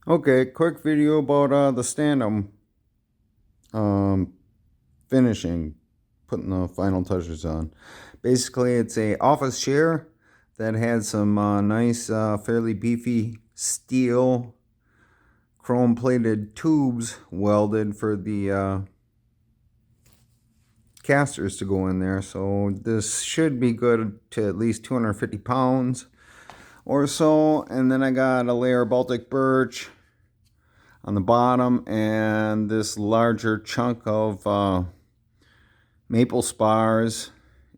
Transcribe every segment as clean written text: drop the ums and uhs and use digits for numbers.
Okay, quick video about the stand I'm finishing, putting the final touches on. Basically, it's a office chair that had some nice, fairly beefy steel chrome-plated tubes welded for the casters to go in there. So this should be good to at least 250 pounds or so. And then I got a layer of Baltic birch on the bottom and this larger chunk of maple spars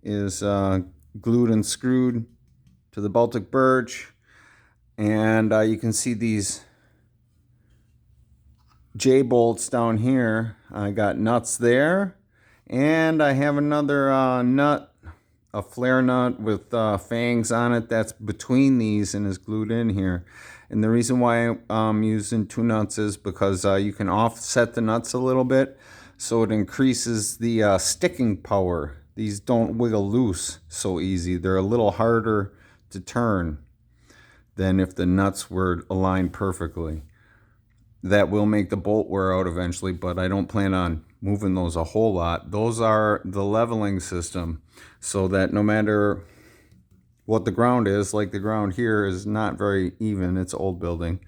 is glued and screwed to the Baltic birch. And you can see these J-bolts down here. I got nuts there, and I have another nut, a flare nut with fangs on it that's between these and is glued in here. And the reason why I'm using two nuts is because you can offset the nuts a little bit, so it increases the sticking power. These don't wiggle loose so easy. They're a little harder to turn than if the nuts were aligned perfectly. That will make the bolt wear out eventually, but I don't plan on moving those a whole lot. Those are the leveling system, so that no matter what the ground is, like the ground here is not very even. It's old building,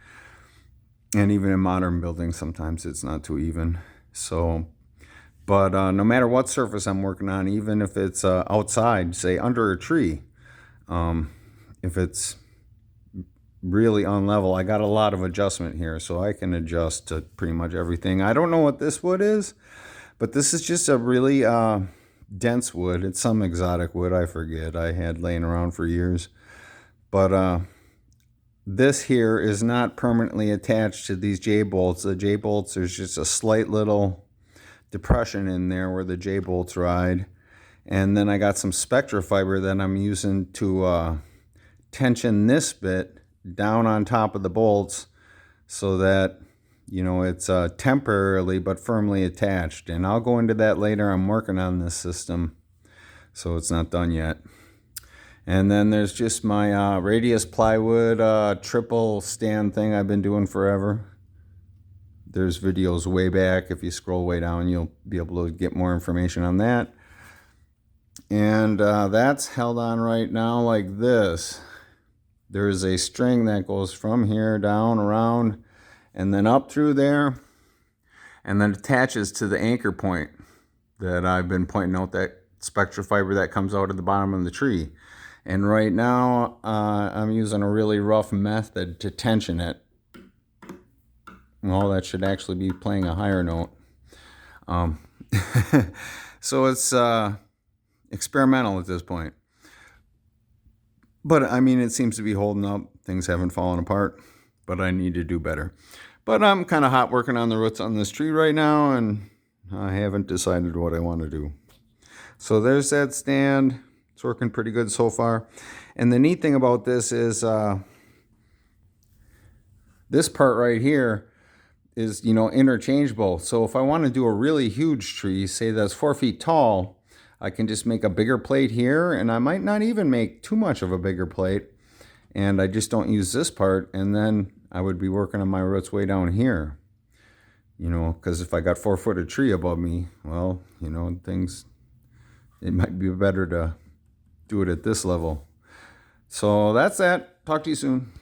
and even in modern buildings sometimes it's not too even. So but no matter what surface I'm working on, even if it's outside, say under a tree, if it's really unlevel, I got a lot of adjustment here, so I can adjust to pretty much everything. I don't know what this wood is, but this is just a really dense wood. It's some exotic wood, I forget, I had laying around for years. But this here is not permanently attached to these J-bolts. The J-bolts, there's just a slight little depression in there where the J-bolts ride. And then I got some Spectra fiber that I'm using to tension this bit down on top of the bolts, so that, you know, it's temporarily but firmly attached. And I'll go into that later. I'm working on this system, so it's not done yet. And then there's just my radius plywood triple stand thing I've been doing forever. There's videos way back. If you scroll way down, you'll be able to get more information on that. And that's held on right now like this. There is a string that goes from here down around and then up through there, and then attaches to the anchor point that I've been pointing out, that Spectra fiber that comes out of the bottom of the tree. And right now I'm using a really rough method to tension it. Well, that should actually be playing a higher note. So it's experimental at this point. But I mean, it seems to be holding up. Things haven't fallen apart, but I need to do better. But I'm kind of hot working on the roots on this tree right now, and I haven't decided what I want to do. So there's that stand. It's working pretty good so far. And the neat thing about this is this part right here is, you know, interchangeable. So if I want to do a really huge tree, say that's 4 feet tall, I can just make a bigger plate here, and I might not even make too much of a bigger plate, and I just don't use this part, and then I would be working on my roots way down here. You know, because if I got 4 foot of tree above me, well, you know, it might be better to do it at this level. So that's that. Talk to you soon.